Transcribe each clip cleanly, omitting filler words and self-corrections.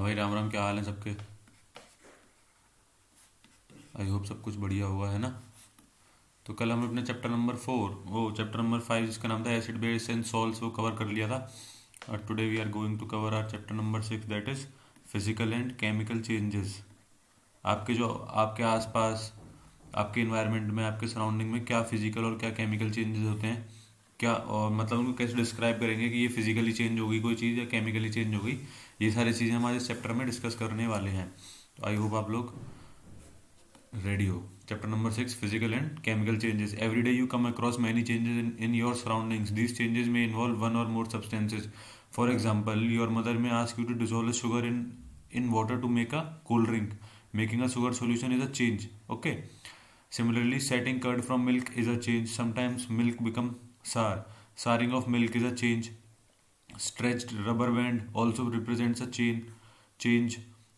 हाँ भाई, राम राम। क्या हाल है सबके? आई होप सब कुछ बढ़िया हुआ है ना। तो कल हम अपने चैप्टर नंबर 5 जिसका नाम था एसिड बेस एंड सॉल्ट्स वो कवर कर लिया था। और today we are going to cover our chapter number 6 that is physical and chemical changes. आपके जो आपके आसपास, आपके इन्वायरमेंट में, आपके सराउंडिंग में क्या फिजिकल और क्या केमिकल चेंजेस होते हैं, क्या और मतलब उनको कैसे डिस्क्राइब करेंगे कि ये फिजिकली चेंज होगी कोई चीज़ या केमिकली चेंज होगी। ये सारी चीज़ें हमारे इस चैप्टर में डिस्कस करने वाले हैं। तो आई होप आप लोग रेडी हो। Chapter number 6 physical and chemical changes. Every day you come across many changes in your surroundings. These changes may involve one or more substances. For example, your mother may ask you to dissolve sugar in water to make a cool drink. Making a sugar solution is a change. Okay. Similarly, setting curd from milk is a change. Sometimes milk become sour. Souring of milk is a change. Stretched rubber band also represents a change.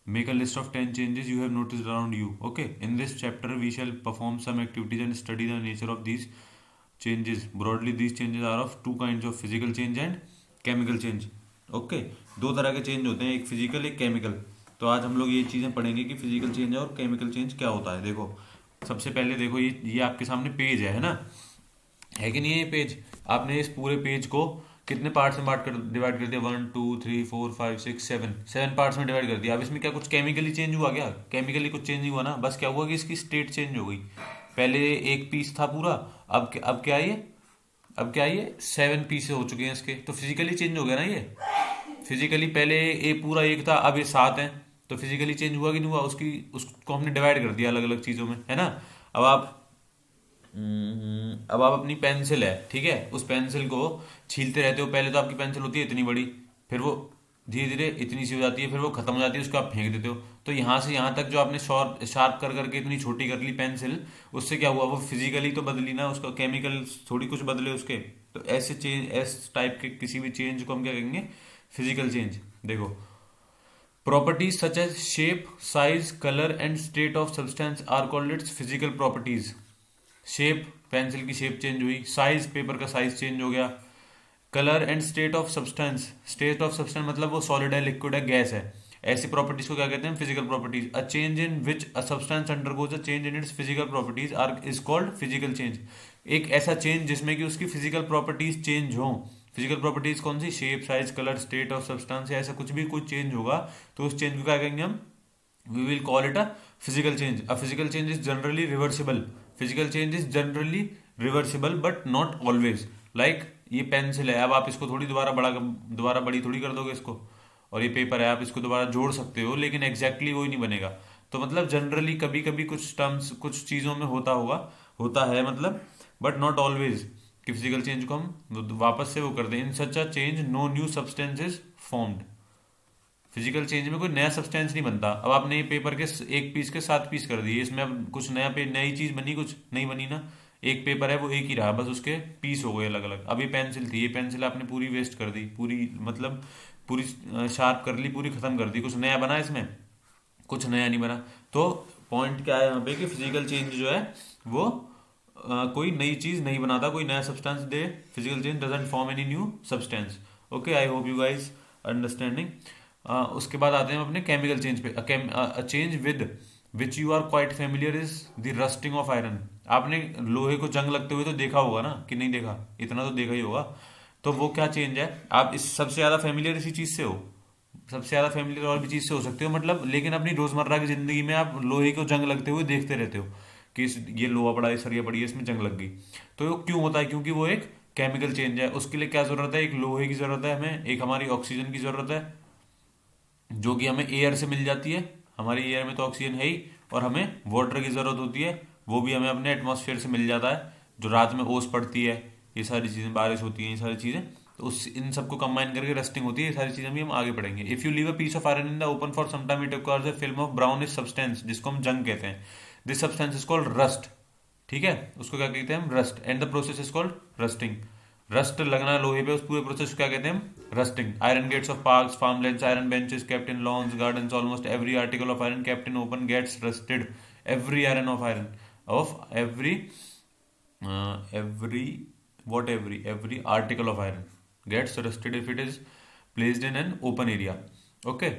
Make a list of 10 changes you have noticed around you. Okay. In this chapter, we shall perform some activities and study the nature of these changes. Broadly, these changes are of two kinds of physical change and chemical change. Okay दो तरह के change होते हैं, एक physical एक chemical. तो आज हम लोग ये चीज़ें पढ़ेंगे कि फिजिकल चेंज और केमिकल चेंज क्या होता है। देखो, सबसे पहले देखो, ये आपके सामने पेज है ना, है कि नहीं है ये पेज? आपने इस पूरे पेज को कितने पार्ट्स में डिवाइड कर दिया? 1 2 3 4 5 6 7 7 पार्ट्स में डिवाइड कर दिया। अब इसमें क्या कुछ केमिकली चेंज हुआ? क्या केमिकली कुछ चेंज नहीं हुआ ना, बस क्या हुआ कि इसकी स्टेट चेंज हो गई। पहले एक पीस था पूरा, अब क्या ये, अब क्या ये 7 पीस हो चुके हैं इसके, तो फिजिकली चेंज हो गया ना ये। फिजिकली पहले ये पूरा एक था, अब ये 7 है, तो फिजिकली चेंज हुआ कि नहीं हुआ? उसको हमने डिवाइड कर दिया अलग अलग चीज़ों में, है ना। अब आप अब आप अपनी पेंसिल है, ठीक है, उस पेंसिल को छीलते रहते हो। पहले तो आपकी पेंसिल होती है इतनी बड़ी, फिर वो धीरे धीरे इतनी सी हो जाती है, फिर वो खत्म हो जाती है, उसको आप फेंक देते हो। तो यहाँ से यहाँ तक जो आपने शॉर्प शार्प कर करके इतनी छोटी कर ली पेंसिल, उससे क्या हुआ? वो फिजिकली तो बदली ना, उसका केमिकल थोड़ी कुछ बदले उसके। तो ऐसे चेंज, ऐस टाइप के किसी भी चेंज को हम क्या कहेंगे? Physical change. देखो, properties such as shape, size, color and state of substance are called its physical properties. Shape, pencil की शेप चेंज हुई। साइज, पेपर का साइज चेंज हो गया। Colour and state of substance मतलब वो सॉलिड है, liquid है, गैस है। ऐसी प्रॉपर्टीज को क्या कहते हैं? Physical properties. A change in which a substance undergoes a change in its physical properties are is called physical change. एक ऐसा चेंज जिसमें कि उसकी फिजिकल प्रॉपर्टीज चेंज हो। फिजिकल प्रॉपर्टीज कौन सी? Shape, size, colour, state of substance, या ऐसा कुछ भी कोई चेंज होगा तो उस चेंज को क्या कहेंगे हम? we will call it a physical change. A physical change is generally reversible. Physical change is generally reversible but not always. Like ये पेंसिल है, अब आप इसको थोड़ी दोबारा बड़ी थोड़ी कर दोगे इसको। और ये पेपर है, आप इसको दोबारा जोड़ सकते हो, लेकिन एग्जैक्टली exactly वही नहीं बनेगा। तो मतलब जनरली कभी कभी कुछ टर्म्स, कुछ चीज़ों में होता है मतलब, बट नॉट ऑलवेज, कि फिजिकल चेंज को हम वापस से वो कर दें। In such a change no new substance is formed. Physical change में कोई नया सब्सटेंस नहीं बनता। अब आपने ये पेपर के एक पीस के 7 पीस कर दिए, इसमें अब कुछ नई चीज बनी? कुछ नहीं बनी ना। एक पेपर है वो एक ही रहा, बस उसके पीस हो गए अलग अलग। अब ये पेंसिल थी, ये पेंसिल आपने पूरी वेस्ट कर दी, पूरी मतलब पूरी शार्प कर ली, पूरी खत्म कर दी। कुछ नया बना इसमें? कुछ नया नहीं बना। तो पॉइंट क्या है यहाँ पे कि फिजिकल चेंज जो है वो कोई नई चीज नहीं बनाता, कोई नया सब्सटेंस दे। Physical change doesn't form any new substance. Okay, I hope you guys understanding. उसके बाद आते हैं हम अपने केमिकल चेंज पे। Change with which you are quite familiar is the rusting of iron. आपने लोहे को जंग लगते हुए तो देखा होगा ना, कि नहीं देखा? इतना तो देखा ही होगा। तो वो क्या चेंज है? आप इस सबसे ज्यादा फेमिलियर इसी चीज से हो, सबसे ज्यादा फेमिलियर और भी चीज से हो सकते हो मतलब, लेकिन अपनी रोजमर्रा की जिंदगी में आप लोहे को जंग लगते हुए देखते रहते हो कि ये लोहा पड़ा है, सरिया पड़ी है, इसमें जंग लग गई। तो वो क्यों होता है? क्योंकि वो एक केमिकल चेंज है। उसके लिए क्या जरूरत है? एक लोहे की जरूरत है हमें, एक हमारी ऑक्सीजन की जरूरत है, जो कि हमें एयर से मिल जाती है। हमारी एयर में तो ऑक्सीजन है ही, और हमें वाटर की ज़रूरत होती है, वो भी हमें अपने एटमॉस्फेयर से मिल जाता है। जो रात में ओस पड़ती है, ये सारी चीज़ें, बारिश होती हैं, ये सारी चीज़ें, तो उस इन सबको कंबाइन करके रस्टिंग होती है। ये सारी चीज़ें भी हम आगे पढ़ेंगे। If you leave a piece of iron in the open for some time it acquires a film of brownish substance, जिसको हम जंग कहते हैं। This substance is called rust. ठीक है, उसको क्या कहते हैं हम? Rust. And the process is called rusting. Rust लगना लोहे पे, उस पूरे प्रोसेस को क्या कहते हैं हम? Rusting. Iron gates of parks, farmlands, iron benches kept in lawns, gardens, almost every article of iron kept in open gets rusted. Every iron of iron of every article of iron gets rusted if it is placed in an open area. Okay.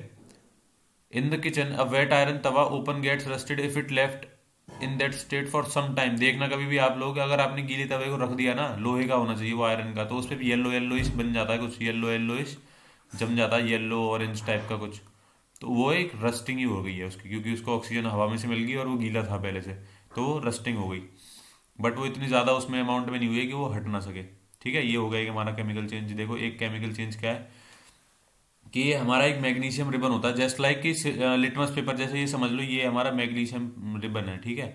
In the kitchen a wet iron tawa open gets rusted if it left in that state for some time. देखना कभी भी आप लोग, अगर आपने गीले तवे को रख दिया ना, लोहे का होना चाहिए वो आयरन का, तो उस पर भी येलो येलोइश बन जाता है, कुछ येलो येलोइश जम जाता है, येलो ऑरेंज टाइप का कुछ। तो वो एक रस्टिंग ही हो गई है उसकी, क्योंकि उसको ऑक्सीजन हवा में से मिल गई और वो गीला था पहले से, तो वो रस्टिंग हो गई। बट वो इतनी ज़्यादा उसमें अमाउंट में नहीं हुई है कि वो हट ना सके। ठीक है, ये हो गया एक हमारा केमिकल चेंज। देखो एक केमिकल चेंज क्या है कि ये हमारा एक मैग्नीशियम रिबन होता है, जस्ट लाइक कि लिटमस पेपर जैसे, ये समझ लो ये हमारा मैग्नीशियम रिबन है। ठीक है,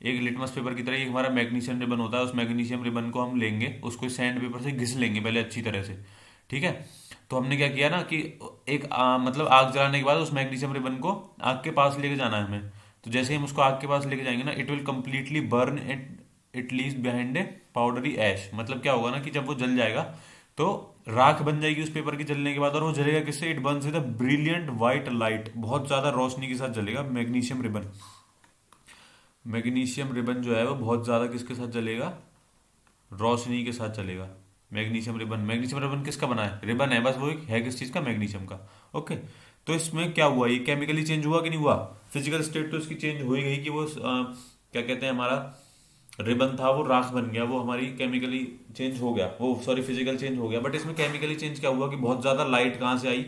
एक लिटमस पेपर की तरह ये हमारा मैग्नीशियम रिबन होता है। उस मैग्नीशियम रिबन को हम लेंगे, उसको सैंड पेपर से घिस लेंगे पहले अच्छी तरह से। ठीक है, तो हमने क्या किया ना कि एक मतलब आग जलाने के बाद उस मैग्नीशियम रिबन को आग के पास लेके जाना है हमें। तो जैसे ही हम उसको आग के पास लेके जाएंगे ना, it will completely burn it leaves behind a powdery ash. मतलब क्या होगा ना कि जब वो जल जाएगा तो राख बन जाएगी उस पेपर की जलने के बाद, और वो जलेगा किससे? It Burns with a brilliant white light. बहुत ज्यादा रोशनी के साथ जलेगा मैग्नीशियम रिबन। मैग्नीशियम रिबन जो है वो बहुत ज्यादा किसके साथ जलेगा? रोशनी के साथ चलेगा। मैग्नीशियम रिबन, मैग्नीशियम रिबन किसका बना है? रिबन है बस, वो एक है किस चीज का? मैग्नीशियम का। ओके, तो इसमें क्या हुआ? ये केमिकली चेंज हुआ कि नहीं हुआ? फिजिकल स्टेट तो इसकी चेंज हो ही गई कि वो क्या कहते हैं, हमारा रिबन था वो राख बन गया, वो हमारी केमिकली चेंज हो गया, वो सॉरी फिजिकल चेंज हो गया। बट इसमें केमिकली चेंज क्या हुआ कि बहुत ज्यादा लाइट कहाँ से आई,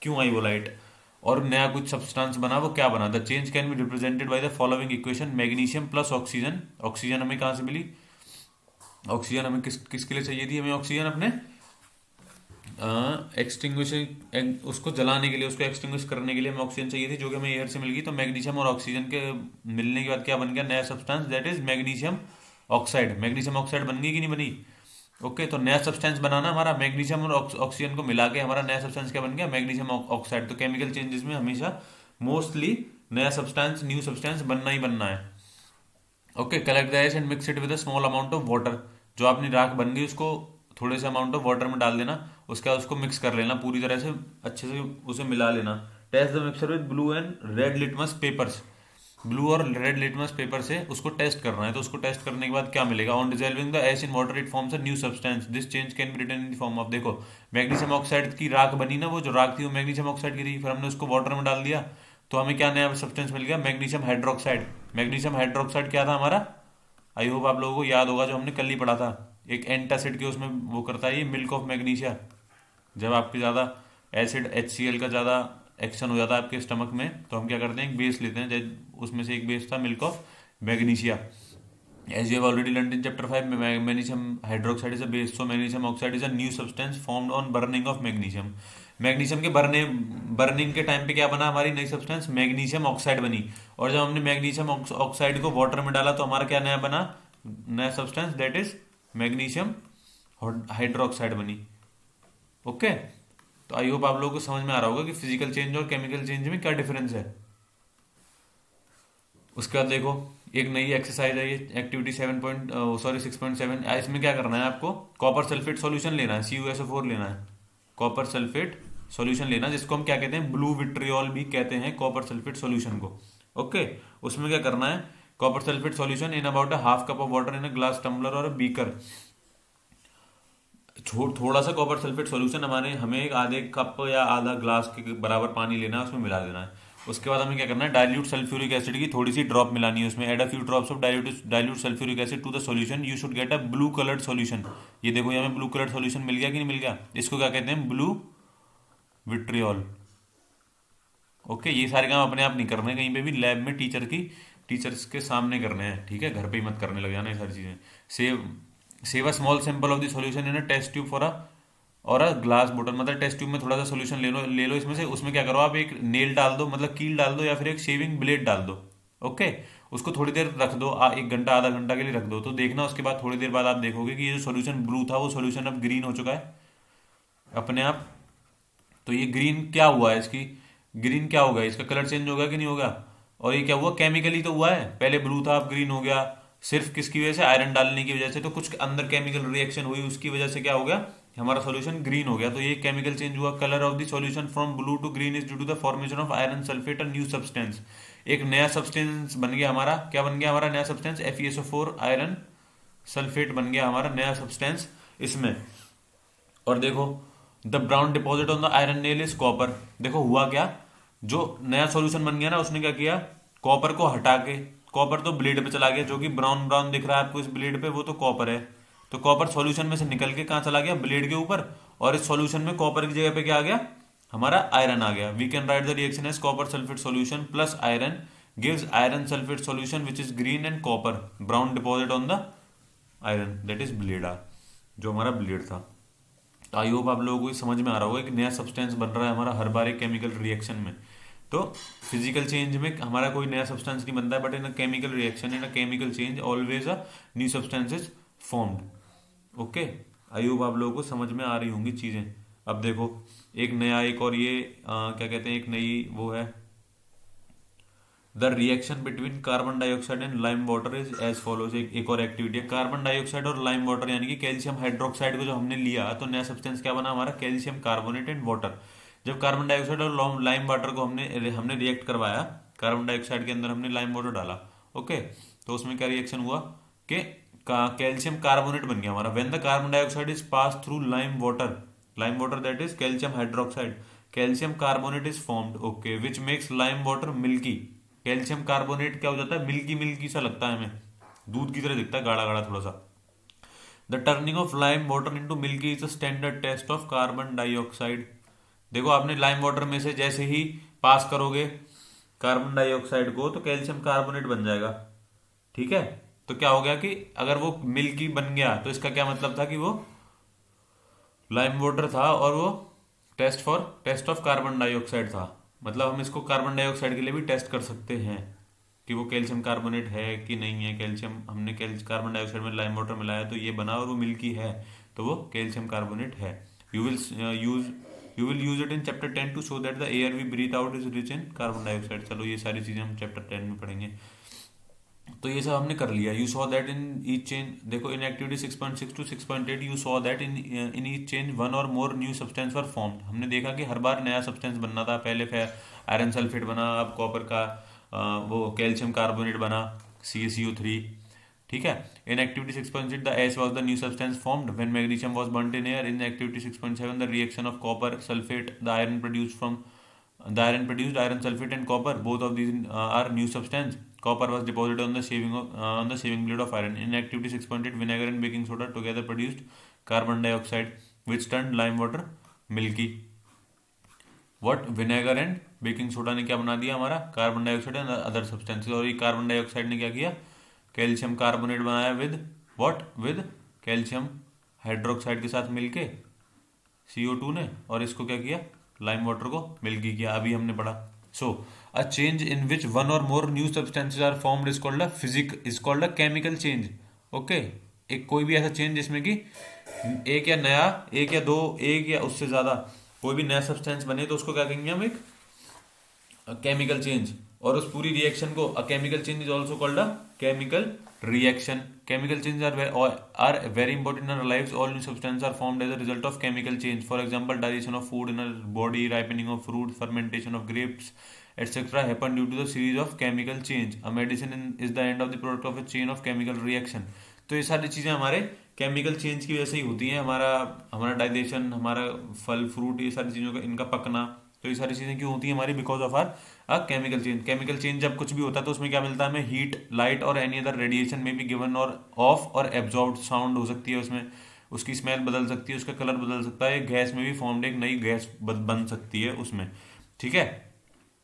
क्यों आई वो लाइट, और नया कुछ सब्सटेंस बना। वो क्या बना? The change can be represented by the following equation. Magnesium plus oxygen, oxygen हमें कहाँ से मिली? ऑक्सीजन हमें किसके लिए चाहिए थी? हमें ऑक्सीजन अपने एक्सटिंग्विशिंग, उसको जलाने के लिए, उसको एक्सटिंग्विश करने के लिए हमें ऑक्सीजन चाहिए थी, जो कि हमें एयर से मिल गई। तो मैग्नीशियम और ऑक्सीजन के मिलने के बाद क्या बन गया? नया substance, that is magnesium oxide. Magnesium oxide बन गई कि नहीं बनी? ओके, तो नया सब्सटेंस बनाना हमारा, मैग्नीशियम और ऑक्सीजन को मिला के हमारा नया सब्सटेंस क्या बन गया? Magnesium oxide. तो केमिकल चेंजेस में हमेशा मोस्टली नया सब्सटेंस, न्यू सब्सटेंस बनना ही बनना है। Okay, collect the ash and mix it with a small amount of water. जो अपनी राख बन गई उसको थोड़े से अमाउंट ऑफ वाटर में डाल देना, उसके बाद उसको मिक्स कर लेना पूरी तरह से, अच्छे से उसे मिला लेना। Test the mixture with blue and red litmus papers. Blue और रेड लिटमस पेपर से उसको टेस्ट करना है। तो उसको टेस्ट करने के बाद क्या मिलेगा? On dissolving the ash in water it forms a new substance, this change can be written in the form of. देखो मैग्नीशियम ऑक्साइड की राख बनी ना, वो जो राख थी वो मैग्नीशियम ऑक्साइड की थी, फिर हमने उसको वाटर में डाल दिया तो हमें क्या नया सब्सटेंस मिल गया? Magnesium hydroxide. मैग्नीशियम हाइड्रोक्साइड क्या था हमारा? आई होप आप लोगों को याद होगा, जो हमने कल ही पढ़ा था, एक एंटासिड के उसमें वो करता है, ये मिल्क ऑफ मैग्नीशिया। जब आपके ज़्यादा एसिड HCl का ज़्यादा एक्शन हो जाता है आपके स्टमक में, तो हम क्या करते हैं? एक बेस लेते हैं, उसमें से एक बेस था milk of magnesia. As you have already learned in chapter 5, magnesium hydroxide is a base, so magnesium oxide is a new substance formed on burning of magnesium. Magnesium के बर्निंग के time पे क्या बना? हमारी नई substance magnesium oxide बनी। और जब हमने मैग्नीशियम ऑक्साइड को वाटर में डाला तो हमारा क्या नया बना? नया substance, that is magnesium hydroxide बनी। ओके, तो आई होप आप लोगों को समझ में आ रहा होगा कि फिजिकल चेंज और केमिकल चेंज में क्या डिफरेंस है। उसके बाद देखो एक नई एक्सरसाइज है, ये एक्टिविटी 6.7। इसमें क्या करना है आपको? कॉपर सल्फेट सॉल्यूशन लेना है, CuSO4 लेना है। कॉपर सल्फेट सॉल्यूशन लेना, जिसको हम क्या कहते हैं? ब्लू विट्रियोल भी कहते हैं कॉपर सल्फेट सॉल्यूशन को। ओके, उसमें क्या करना है? Copper sulphate solution in about a half cup of water in a glass tumbler or a beaker. थोड़ा सा कॉपर सल्फेट सॉल्यूशन हमें एक आधे कप या आधा ग्लास के बराबर पानी लेना है, उसमें मिला देना है। उसके बाद हमें क्या करना है? डाइल्यूट सल्फ्यूरिक एसिड की थोड़ी सी ड्रॉप मिलानी है उसमें। Add a few drops of dilute sulphuric acid to the solution, you should get a blue coloured solution. ये देखो यहाँ हमें ब्लू कलर्ड सॉल्यूशन मिल गया कि नहीं मिल गया? इसको क्या कहते हैं? Blue vitriol. ओके, ये सारे काम अपने आप नहीं करने, कहीं पे भी लैब में टीचर्स के सामने करने हैं। ठीक है, घर पे ही मत करने लग जाना ये सारी चीजें। Save save a small sample of the solution in a test tube for a glass बोतल। मतलब टेस्ट ट्यूब में थोड़ा सा सॉल्यूशन ले लो इसमें से। उसमें क्या करो आप? एक नेल डाल दो, मतलब कील डाल दो, या फिर एक शेविंग ब्लेड डाल दो। ओके, उसको थोड़ी देर रख दो, 1 घंटा आधा घंटा के लिए रख दो। तो देखना उसके बाद थोड़ी देर बाद आप देखोगे कि ये जो सॉल्यूशन ब्लू था वो सॉल्यूशन अब ग्रीन हो चुका है अपने आप। तो ये ग्रीन क्या हुआ है? इसकी ग्रीन क्या होगा? इसका कलर चेंज होगा कि नहीं होगा? और ये क्या हुआ? केमिकली तो हुआ है, पहले ब्लू था अब ग्रीन हो गया। सिर्फ किसकी वजह से? आयरन डालने की वजह से। तो कुछ अंदर केमिकल रिएक्शन हुई, उसकी वजह से क्या हो गया? हमारा सॉल्यूशन ग्रीन हो गया। तो ये केमिकल चेंज हुआ। Colour of the solution from blue to green is due to the formation of iron sulphate, a new substance. एक नया सब्सटेंस बन गया हमारा। क्या बन गया हमारा नया सब्सटेंस? FeSO4 आयरन सल्फेट बन गया हमारा नया सब्सटेंस इसमें। और देखो the brown deposit on the iron nail is copper. देखो हुआ क्या? जो नया सॉल्यूशन बन गया ना, उसने क्या किया, कॉपर को हटा के, कॉपर तो ब्लेड पे चला गया, जो कि ब्राउन ब्राउन दिख रहा है आपको इस ब्लेड पे, वो तो कॉपर है। तो कॉपर सॉल्यूशन में से निकल के कहाँ चला गया, ब्लेड के ऊपर, और इस सॉल्यूशन में कॉपर की जगह पे क्या आ गया, हमारा आयरन आ गया। We can write the reaction as copper sulphate solution plus iron gives iron sulphate solution which is green and copper brown deposit on the iron that is blade are, जो हमारा ब्लेड था। तो आई hope आप लोगों को ये समझ में आ रहा होगा, एक नया सब्सटेंस बन रहा है हमारा हर बार एक केमिकल रिएक्शन में। तो फिजिकल चेंज में हमारा कोई नया सब्सटेंस नहीं बनता है, but in a chemical reaction, in a chemical change always a new substance is formed. Okay, I hope आप लोगों को समझ में आ रही होंगी चीजें। अब देखो एक नया, एक और ये क्या कहते हैं, एक नई वो है, the reaction between carbon dioxide and lime water is as follows. एक और एक्टिविटी है, कार्बन डाइऑक्साइड और लाइम वाटर, यानी कि कैल्शियम हाइड्रोक्साइड को जो हमने लिया तो नया सब्सटेंस क्या बना हमारा, कैल्शियम कार्बोनेट एंड वाटर। जब कार्बन डाइऑक्साइड और लाइम वाटर को हमने हमने रिएक्ट करवाया, कार्बन डाइऑक्साइड के अंदर हमने लाइम वाटर डाला, ओके, तो उसमें क्या रिएक्शन हुआ कि कैल्शियम कार्बोनेट बन गया हमारा। When the carbon dioxide is pass through lime water that is calcium hydroxide, calcium carbonate is formed, okay, which makes lime water milky. Calcium carbonate क्या हो जाता है, मिल्की मिल्की सा लगता है हमें, दूध की तरह दिखता है, गाढ़ा गाढ़ा थोड़ा सा। The turning of lime water into milky is a standard test of carbon dioxide. देखो आपने लाइम वाटर में से जैसे ही पास करोगे कार्बन डाइऑक्साइड को, तो कैल्शियम कार्बोनेट बन जाएगा, ठीक है। तो क्या हो गया कि अगर वो मिल्की बन गया तो इसका क्या मतलब था कि वो लाइम वाटर था और वो टेस्ट ऑफ कार्बन डाइऑक्साइड था। मतलब हम इसको कार्बन डाइऑक्साइड के लिए भी टेस्ट कर सकते हैं कि वो कैल्शियम कार्बोनेट है कि नहीं है। कैल्शियम हमने कार्बन डाइऑक्साइड में लाइम वाटर मिलाया तो ये बना और वो मिल्की है, तो वो कैल्शियम कार्बोनेट है। You will use you will use it in chapter 10 to show that the air we breathe out is rich in carbon dioxide. चलो ये सारी चीजें हम चैप्टर 10 में पढ़ेंगे। तो ये सब हमने कर लिया। You saw that in each change, देखो in activity 6.6 to 6.8 you saw that in each change one or more new substance were formed. हमने देखा कि हर बार नया सब्सटेंस बनना था। पहले फिर आयरन सल्फेट बना, अब कॉपर का वो कैल्शियम कार्बोनेट बना CaCO3, ठीक है। इन activity 6.6 the S was the new substance formed when magnesium was burnt in air. In activity 6.7 the reaction of copper sulphate the iron produced from the iron produced, iron sulfate and copper, both of these are new substance. Copper was deposited on the shaving blade of iron. In activity 6.8 vinegar and baking soda together produced carbon dioxide which turned lime water milky. What? vinegar and baking soda ने क्या बना दिया हमारा, carbon dioxide and other substances. और ये carbon dioxide ने क्या किया, कैल्शियम कार्बोनेट बनाया विद कैल्शियम हाइड्रोक्साइड के साथ मिलके CO2 ने, और इसको क्या किया, लाइम वाटर को मिल्की किया। अभी हमने पढ़ा। सो अ change in which one or more new substances are formed is called a chemical change. Okay, एक कोई भी ऐसा चेंज जिसमें कि एक या उससे ज्यादा कोई भी नया सब्सटेंस बने तो उसको क्या कहेंगे हम, एक केमिकल चेंज। और उस पूरी रिएक्शन को अ chemical change is also called a chemical reaction. Chemical changes are very important in our lives. All new substances are formed as a result of chemical change. For example, digestion of food in our body, ripening of fruit, fermentation of grapes, etc. happen due to the series of chemical change. A medicine is the end of the product of a chain of chemical reaction. तो ये सारी चीजें हमारे chemical change की वजह से ही होती हैं। हमारा डाइजेशन, हमारा फल फ्रूट, ये सारी चीजों का इनका पकना, तो ये सारी चीजें क्यों होती है हमारी, because of our chemical change. Chemical change जब कुछ भी होता है तो उसमें क्या मिलता है हमें, हीट, लाइट और एनी अदर रेडिएशन में भी गिवन और ऑफ और एब्जॉर्ब। साउंड हो सकती है उसमें, उसकी स्मेल बदल सकती है, उसका कलर बदल सकता है, गैस में भी फॉर्म्ड एक नई गैस बन सकती है उसमें, ठीक है।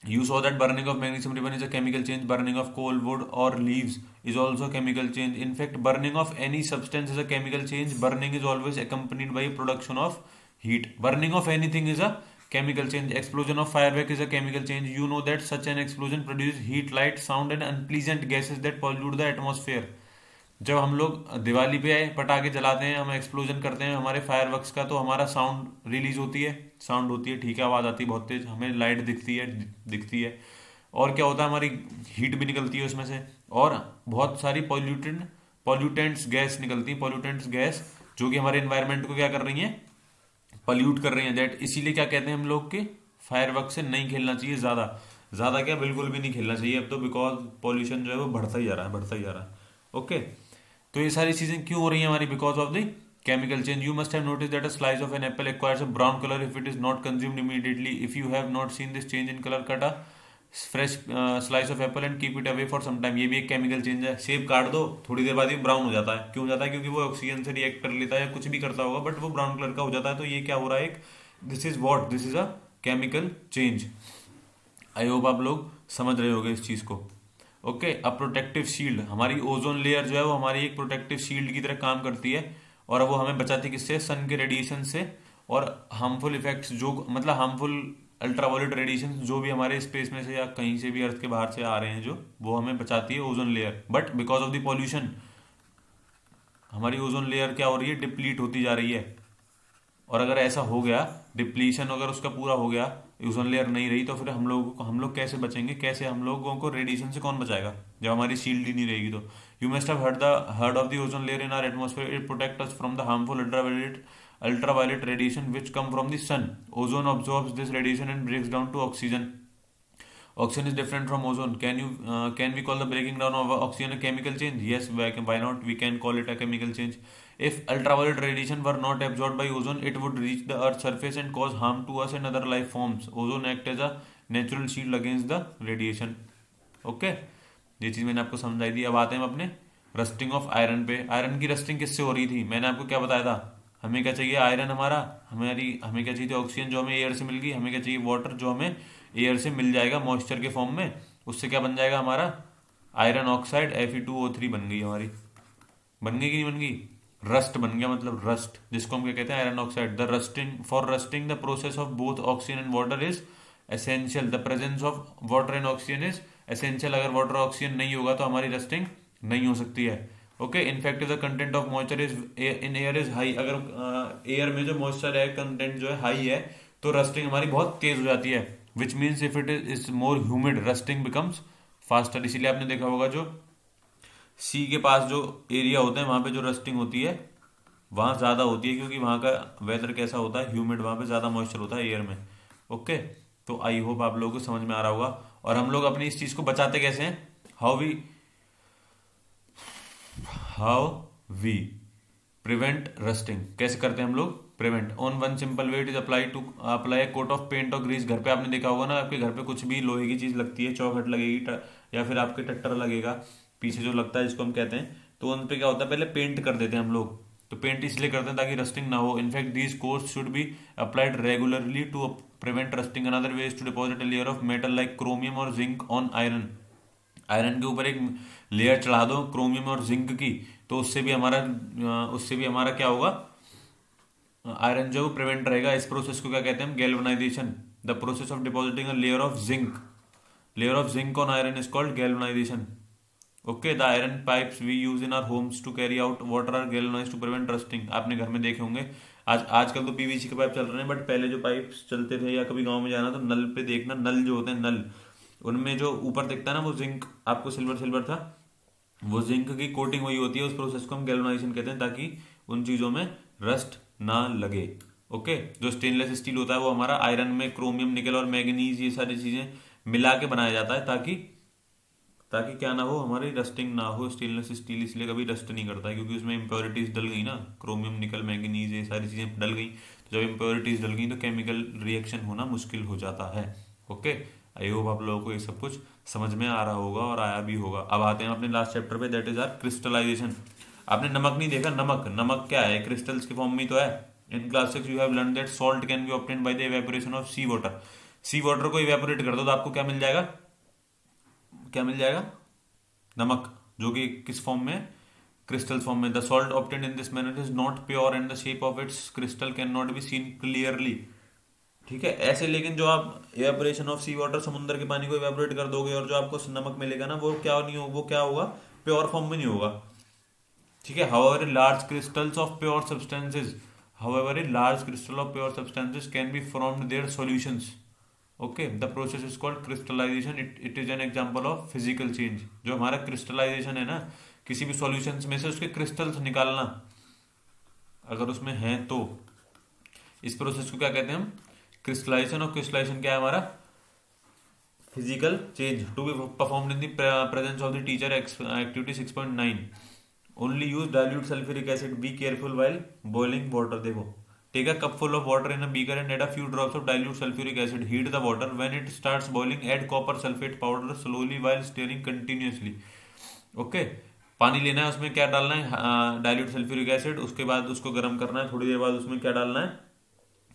You saw that burning of magnesium ribbon is a chemical change. Burning of coal, wood or leaves is also a chemical change. In fact, burning of any substance is a chemical change. Burning is always accompanied by production of heat. Burning of anything is a chemical change. Explosion of firework is a chemical change. You know that such an explosion produces heat, light, sound and unpleasant gases that pollute the atmosphere. जब हम लोग दिवाली पे पटाखे जलाते हैं, हम explosion करते हैं हमारे फायरवर्क्स का, तो हमारा साउंड रिलीज होती है, साउंड होती है, ठीक है, आवाज़ आती है बहुत तेज, हमें लाइट दिखती है, और क्या होता है, हमारी हीट भी निकलती है उसमें से, और बहुत सारी पॉल्यूटेंट्स गैस निकलती है, पॉल्यूटेंट्स गैस जो कि हमारे एनवायरनमेंट को क्या कर रही हैं, पॉल्यूट कर रही हैं। दैट इसीलिए क्या कहते हैं हम लोग कि फायरवर्क से नहीं खेलना चाहिए, ज़्यादा क्या, बिल्कुल भी नहीं खेलना चाहिए अब तो, बिकॉज पॉल्यूशन जो है वो बढ़ता ही जा रहा है। ओके, तो ये सारी चीजें क्यों हो रही हैं हमारी, because of the Chemical change. You must have noticed that a slice of an apple acquires a brown color if it is not consumed immediately. If you have not seen this change in color, cut a fresh slice of apple and keep it away for some time. ये भी एक chemical change है. सेब काट दो, थोड़ी देर बाद ये ब्राउन हो जाता है. क्यों हो जाता है? क्योंकि वो ऑक्सीजन से रिएक्ट कर लेता है या कुछ भी करता होगा, बट वो ब्राउन कलर का हो जाता है. तो ये क्या हो रहा है? एक this is what, this is a chemical change. I hope आप लोग समझ रहे होंगे इस चीज को. ओके. अब प्रोटेक्टिव शील्ड, हमारी ओजोन लेयर जो है वो हमारी एक प्रोटेक्टिव शील्ड की तरह काम करती है, और वो हमें बचाती है किससे? सन के रेडिएशन से, और हार्मफुल इफेक्ट्स जो मतलब हार्मफुल अल्ट्रावायलेट रेडिएशन जो भी हमारे स्पेस में से या कहीं से भी अर्थ के बाहर से आ रहे हैं जो, वो हमें बचाती है ozone layer. But because of the pollution हमारी ओजोन लेयर क्या हो रही है? डिप्लीट होती जा रही है. और अगर ऐसा हो गया, डिप्लीशन अगर उसका पूरा हो गया, ओजोन लेयर नहीं रही, तो फिर हम लोग कैसे बचेंगे? कैसे हम लोगों को रेडिएशन से कौन बचाएगा जब हमारी शील्ड ही नहीं रहेगी? तो you must have heard of the ozone layer in our atmosphere. It protects us from the harmful ultraviolet radiation which come from the sun. Ozone absorbs this radiation and breaks down to oxygen. Oxygen is different from ozone. Can we call the breaking down of oxygen a chemical change? Yes, why not? We can call it a chemical change. If ultraviolet radiation were not absorbed by ozone, it would reach the Earth's surface and cause harm to us and other life forms. Ozone acts as a natural shield against the radiation. Okay, ये चीज मैंने आपको समझाई दी. अब आते हैं अपने rusting of iron पे. आयरन की रस्टिंग किससे हो रही थी? मैंने आपको क्या बताया था? हमें क्या चाहिए? आयरन हमें क्या चाहिए थी? ऑक्सीजन जो हमें एयर से मिल गई. हमें क्या चाहिए? वाटर जो हमें एयर से मिल जाएगा मॉइस्चर के फॉर्म में. उससे क्या बन जाएगा हमारा? आयरन ऑक्साइड Fe2O3 बन गई हमारी. बन गई कि नहीं बन गई? रस्ट बन गया, मतलब रस्ट, जिसको हम क्या कहते हैं? Iron oxide. The rusting the process of both oxygen and water is essential. The presence of water and oxygen is essential. अगर वाटर और ऑक्सीजन नहीं होगा तो हमारी रस्टिंग नहीं हो सकती है. Okay. In fact the content of moisture is in air is high. अगर एयर में जो मॉइस्चर है कंटेंट जो है हाई है, तो रस्टिंग हमारी बहुत तेज हो जाती है. Which means if it is more humid, rusting becomes faster. इसीलिए आपने देखा होगा जो सी के पास जो एरिया होता है वहां पे जो रस्टिंग होती है वहां ज्यादा होती है, क्योंकि वहां का वेदर कैसा होता है? ह्यूमिड. वहां पे ज्यादा मॉइस्चर होता है एयर में. ओके. तो आई होप आप लोगों को समझ में आ रहा होगा. और हम लोग अपनी इस चीज को बचाते कैसे हैं? How we prevent rusting. कैसे करते हैं हम लोग prevent? On one simple way it is apply coat of paint or grease. घर पे आपने देखा होगा ना, आपके घर पे कुछ भी लोहे की चीज लगती है, चौखट लगेगी या फिर आपके टट्टर लगेगा पीछे जो लगता है, जिसको हम कहते हैं, तो उन पे क्या होता है? पहले पेंट कर देते हैं हम लोग. तो पेंट इसलिए करते हैं ताकि रस्टिंग ना हो. In fact these coats should be applied regularly to prevent rusting. Another way is to deposit a layer of metal like chromium और जिंक ऑन आयरन. आयरन के ऊपर एक लेयर चढ़ा दो क्रोमियम और जिंक की, तो उससे भी हमारा क्या होगा? आयरन जो प्रिवेंट रहेगा. इस प्रोसेस को क्या कहते हैं हम? Galvanization. The process of depositing a layer of zinc on iron is called galvanization. Okay. The iron pipes we use in our homes to carry out water are galvanized to prevent rusting. आपने घर में देखे होंगे. आजकल तो PVC के pipe चल रहे हैं, बट पहले जो पाइप्स चलते थे, या कभी गांव में जाना तो नल पे देखना, नल जो होते हैं नल, उनमें जो ऊपर दिखता है ना वो जिंक, आपको सिल्वर था, वो जिंक की कोटिंग हुई होती है. उस प्रोसेस को हम गैल्वेनाइजेशन कहते हैं, ताकि उन चीजों में रस्ट ना लगे. ओके. जो स्टेनलेस स्टील होता है वो हमारा आयरन में क्रोमियम, निकल और मैग्नीज, ये सारी चीजें मिला के बनाया जाता है, ताकि क्या ना हो? हमारी रस्टिंग ना हो. स्टेनलेस स्टील इसलिए कभी रस्ट नहीं करता है क्योंकि उसमें इम्प्योरिटीज डल गई ना, क्रोमियम, निकल, मैग्नीज, ये सारी चीजें डल गई. तो जब इम्प्योरिटीज डल गई तो केमिकल रिएक्शन होना मुश्किल हो जाता है. ओके. आई होप आप लोगों को ये सब कुछ समझ में आ रहा होगा और आया भी होगा. अब आते हैं अपने लास्ट चैप्टर पे, दैट इज आर क्रिस्टलाइजेशन. आपने नमक नहीं देखा? नमक क्या है? क्रिस्टल्स के फॉर्म में तो है. In class 6 you have learn that salt can be obtained by the evaporation of sea water. Sea water को इवेपोरेट कर दो तो आपको क्या मिल जाएगा? नमक, जो कि किस फॉर्म में? क्रिस्टल फॉर्म में. The salt obtained in this manner is not pure and the shape of its crystal can not be seen clearly. ठीक है, ऐसे. लेकिन जो आप इवेपोरेशन ऑफ सी वाटर, समुद्र के पानी को इवेपोरेट कर दोगे, और जो आपको नमक मिलेगा ना, वो क्या होगा? प्योर फॉर्म में नहीं होगा. ठीक है. However large crystals of pure substances can be formed their solutions. Okay. The process is called crystallization. It is an example of physical change. जो हमारा क्रिस्टलाइजेशन है ना, किसी भी सॉल्यूशंस में से उसके क्रिस्टल्स निकालना, अगर उसमें है तो, इस प्रोसेस को क्या कहते हैं हम? क्रिस्टलाइजेशन. और क्रिस्टलाइजेशन क्या है हमारा? Physical change to be performed in the presence of the teacher. Activity 6.9. Only use dilute sulphuric acid, be careful while boiling water. देखो, take a cup full of water in a beaker and add a few drops of dilute sulphuric acid, heat the water, when it starts boiling add copper sulphate powder slowly while stirring continuously. Okay, पानी लेना है, उसमें क्या डालना है, dilute sulphuric acid, उसके बाद उसको गर्म करना है, थोड़ी देर बाद उसमें क्या डालना है,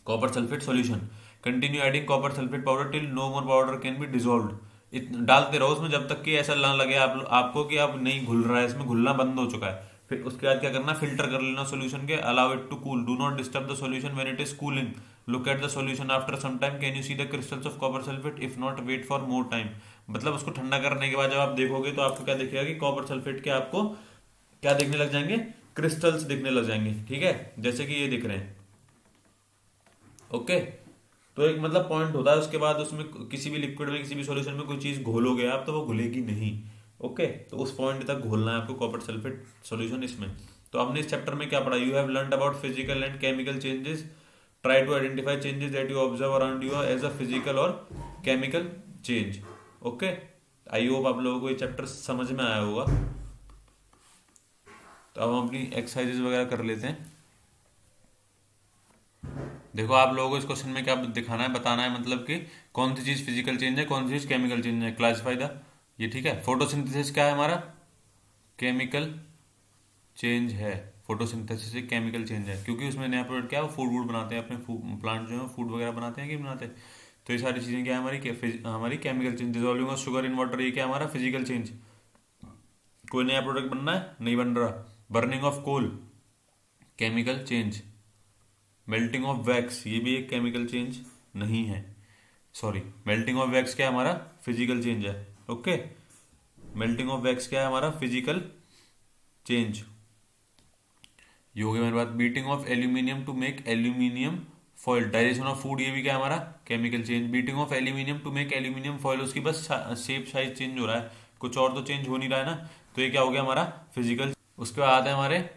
copper sulphate solution. Continue adding copper sulphate powder till no more powder can be dissolved. डालते रहो उसमें जब तक कि ऐसा ना लगे आपको कि अब नहीं घुल रहा है, इसमें घुलना बंद हो चुका है। फिर उसके बाद क्या करना, फिल्टर कर लेना सॉल्यूशन के, allow it to cool, do not disturb the solution when it is cooling, look at the solution after some time, can you see the crystals of copper sulphate, if not wait for more time. मतलब उसको ठंडा करने के बाद जब आप देखोगे तो आपको क्या दिखेगा कि कॉपर सल्फेट के आपको क्या दिखने लग जाएंगे, क्रिस्टल्स दिखने लग जाएंगे। ठीक है, जैसे कि ये दिख रहे हैं। ओके, तो एक मतलब पॉइंट होता है, उसके बाद उसमें किसी भी लिक्विड में, किसी भी सॉल्यूशन में कोई चीज घोलोगे आप तो वो घुलेगी नहीं। ओके, तो उस पॉइंट तक घोलना है आपको कॉपर सल्फेट सॉल्यूशन इसमें। तो हमने इस चैप्टर में क्या पढ़ा, you have learned about physical and chemical changes, try to identify changes that you observe around you as a physical or chemical change. Okay, I hope आप लोगों को ये चैप्टर समझ में आया होगा। तो अब हम अपनी एक्सरसाइजेस वगैरह कर लेते हैं। देखो, आप लोगों को इस क्वेश्चन में क्या दिखाना है, बताना है, मतलब कि कौन सी चीज फिजिकल चेंज है, कौन सी चीज केमिकल चेंज है, क्लासिफाई द, ये ठीक है। फोटोसिंथेसिस क्या है हमारा, केमिकल चेंज है, फोटोसिंथेसिस एक केमिकल चेंज है, क्योंकि उसमें नया प्रोडक्ट क्या है, वो फूड वूड बनाते हैं, अपने प्लांट जो है फूड वगैरह बनाते हैं कि बनाते हैं। तो ये सारी चीजें क्या है हमारी chemical change. Dissolving of sugar in water, ये क्या हमारा फिजिकल चेंज। कोई नया प्रोडक्ट बनना है, नहीं बन रहा। Burning of coal, chemical change. Melting of wax, ये भी एक केमिकल चेंज नहीं है, सॉरी, मेल्टिंग ऑफ वैक्स क्या है हमारा, फिजिकल चेंज है। ओके, मेल्टिंग ऑफ वैक्स क्या है हमारा, फिजिकल चेंज। ये हो गया मेरे बात। Beating of aluminium to make aluminium foil, digestion of food, ये भी क्या है हमारा, chemical change. Beating of aluminium to make aluminium foil, उसकी बस शेप साइज चेंज हो रहा है, कुछ और तो चेंज हो नहीं रहा है ना, तो ये क्या हो गया हमारा, फिजिकल। उसके बाद आते हैं हमारे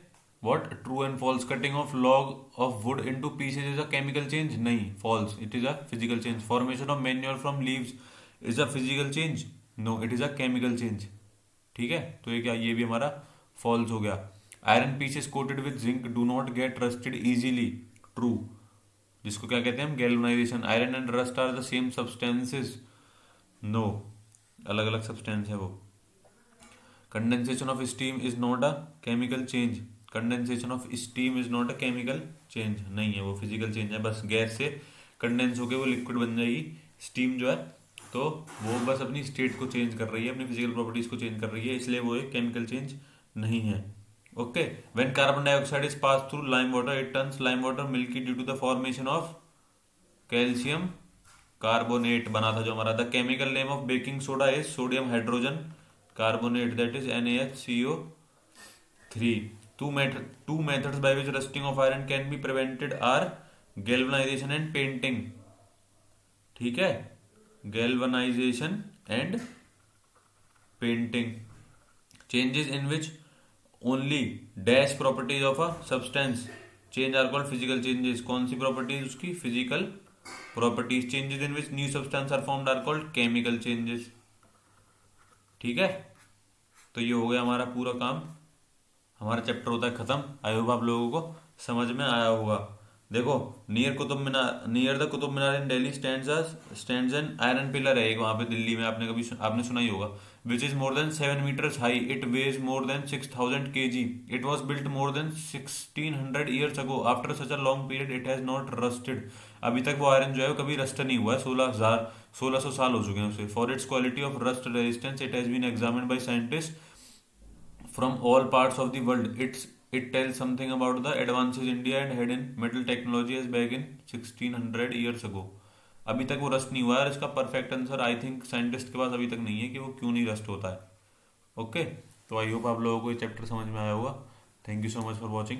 what, true and false. Cutting of log of wood into pieces is a chemical change, नहीं, false, it is a physical change. Formation of manure from leaves is a physical change, no, it is a chemical change. ठीक है, तो ये क्या, ये भी हमारा false हो गया। Iron pieces coated with zinc do not get rusted easily, true, जिसको क्या कहते हैं हम, galvanization. Iron and rust are the same substances, no, अलग अलग सब्सटेंस है वो। Condensation of steam is not a chemical change, condensation of steam is not a chemical change, नहीं है, वो फिजिकल चेंज है, बस गैस से कंडेंस होकर वो लिक्विड बन जाएगी, स्टीम जो है, तो वो बस अपनी स्टेट को चेंज कर रही है, अपनी फिजिकल प्रॉपर्टीज को चेंज कर रही है, इसलिए वो एक केमिकल चेंज नहीं है। Okay, when carbon dioxide is pass through lime water it turns lime water milky due to the formation of calcium carbonate बना था जो हमारा। The chemical name of baking soda is sodium hydrogen carbonate, that is NaHCO3। Two methods by which rusting of iron can be prevented are galvanization and painting। ठीक है, galvanization and painting। Changes in which only dash properties of a substance change are called physical changes। कौन सी properties उसकी, physical properties. Changes in which new substance are formed are called chemical changes. ठीक है, तो ये हो गया हमारा पूरा काम, हमारा चैप्टर होता है खत्म। आई होप आप लोगों को समझ में आया होगा। देखो, near the Qutub Minar in Delhi stands an iron pillar है एक, वहां पे दिल्ली में, आपने सुना ही होगा। Which is more than 7 meters high, it weighs more than 6000 kg, it was built more than 1600 years ago, after such a long period it has not rusted. अभी तक वो आयरन जो है वो कभी रस्ट नहीं हुआ है, 1600 साल हो चुके हैं उसे। For its quality of rust resistance it has been examined by scientist from all parts of the world। It tells something about the advances India and had in metal technology as back in 1600 years ago। अभी तक वो rust नहीं हुआ है, और इसका perfect answer I think scientist के पास अभी तक नहीं है कि वो क्यों नहीं रस्ट होता है। ओके, तो आई होप आप लोगों को ये चैप्टर समझ में आया होगा। Thank you so much for watching.